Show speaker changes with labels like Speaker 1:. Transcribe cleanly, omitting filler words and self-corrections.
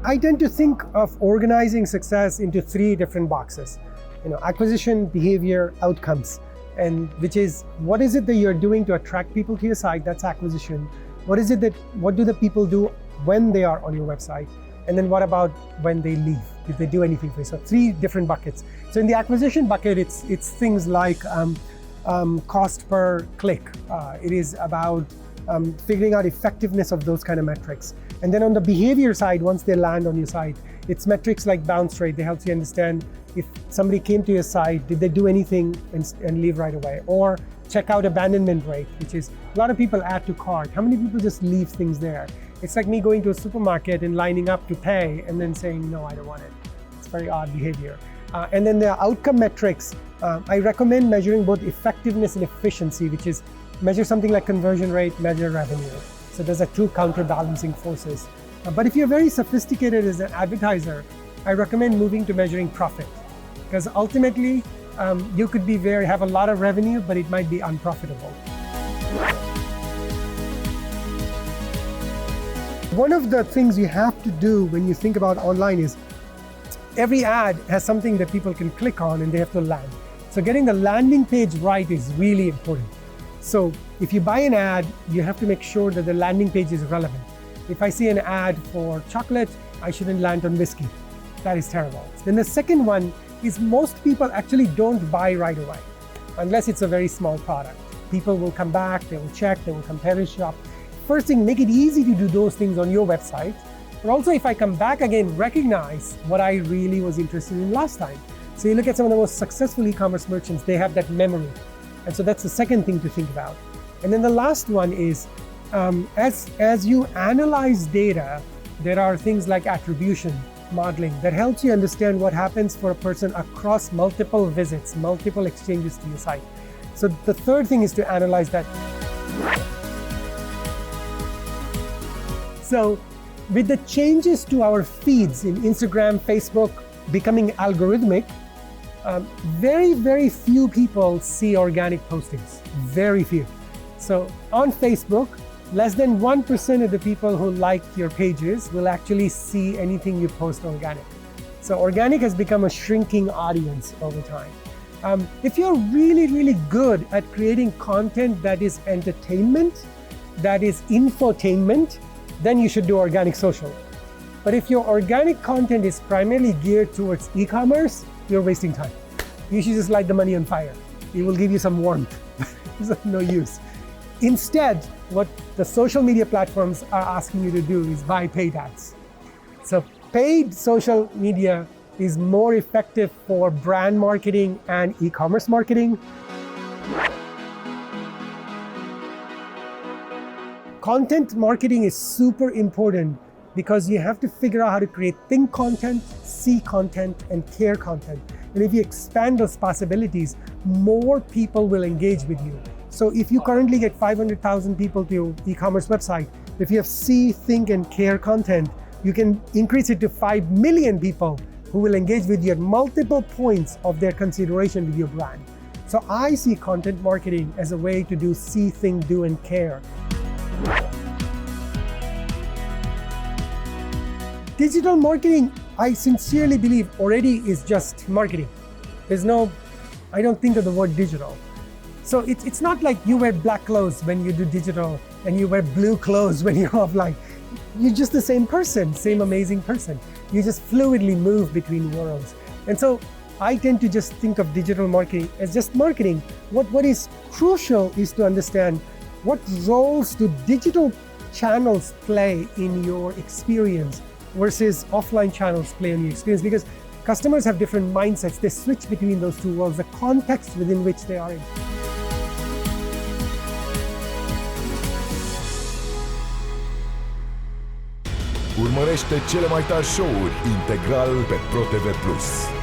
Speaker 1: I tend to think of organizing success into 3 different boxes. Acquisition, behavior, outcomes. And which is, what is it that you're doing to attract people to your site? That's acquisition. What do the people do when they are on your website? And then what about when they leave? If they do anything for you? So 3 different buckets. So in the acquisition bucket, it's things like cost per click. It is about figuring out effectiveness of those kind of metrics. And then on the behavior side, once they land on your site, it's metrics like bounce rate. They help you understand if somebody came to your site, did they do anything and leave right away? Or checkout abandonment rate, which is a lot of people add to cart. How many people just leave things there? It's like me going to a supermarket and lining up to pay and then saying, no, I don't want it. It's very odd behavior. And then the outcome metrics, I recommend measuring both effectiveness and efficiency, which is measure something like conversion rate, measure revenue. So those are 2 counterbalancing forces. But if you're very sophisticated as an advertiser, I recommend moving to measuring profit. Because ultimately, you could have a lot of revenue, but it might be unprofitable. One of the things you have to do when you think about online is every ad has something that people can click on and they have to land. So getting the landing page right is really important. So if you buy an ad, you have to make sure that the landing page is relevant. If I see an ad for chocolate, I shouldn't land on whiskey. That is terrible. Then the second one is most people actually don't buy right away, unless it's a very small product. People will come back, they will check, they will compare and shop. First thing, make it easy to do those things on your website. But also if I come back again, recognize what I really was interested in last time. So you look at some of the most successful e-commerce merchants, they have that memory. And so that's the second thing to think about. And then the last one is, as you analyze data, there are things like attribution modeling that helps you understand what happens for a person across multiple visits, multiple exchanges to your site. So the third thing is to analyze that. So with the changes to our feeds in Instagram, Facebook becoming algorithmic, very, very few people see organic postings, very few. So on Facebook, less than 1% of the people who like your pages will actually see anything you post organic. So organic has become a shrinking audience over time. If you're really, really good at creating content that is entertainment, that is infotainment, then you should do organic social. But if your organic content is primarily geared towards e-commerce, you're wasting time. You should just light the money on fire. It will give you some warmth. It's of no use. Instead, what the social media platforms are asking you to do is buy paid ads. So paid social media is more effective for brand marketing and e-commerce marketing. Content marketing is super important because you have to figure out how to create think content, see content, and care content. And if you expand those possibilities, more people will engage with you. So if you currently get 500,000 people to your e-commerce website, if you have see, think, and care content, you can increase it to 5 million people who will engage with you at multiple points of their consideration with your brand. So I see content marketing as a way to do see, think, do, and care. Digital marketing, I sincerely believe, already is just marketing. I don't think of the word digital. So it's not like you wear black clothes when you do digital and you wear blue clothes when you're offline. You're just the same person, same amazing person. You just fluidly move between worlds. And so I tend to just think of digital marketing as just marketing. What is crucial is to understand what roles do digital channels play in your experience versus offline channels play in your experience, because customers have different mindsets. They switch between those two worlds, the context within which they are in.
Speaker 2: Urmărește cele mai tari show-uri integral pe protv+.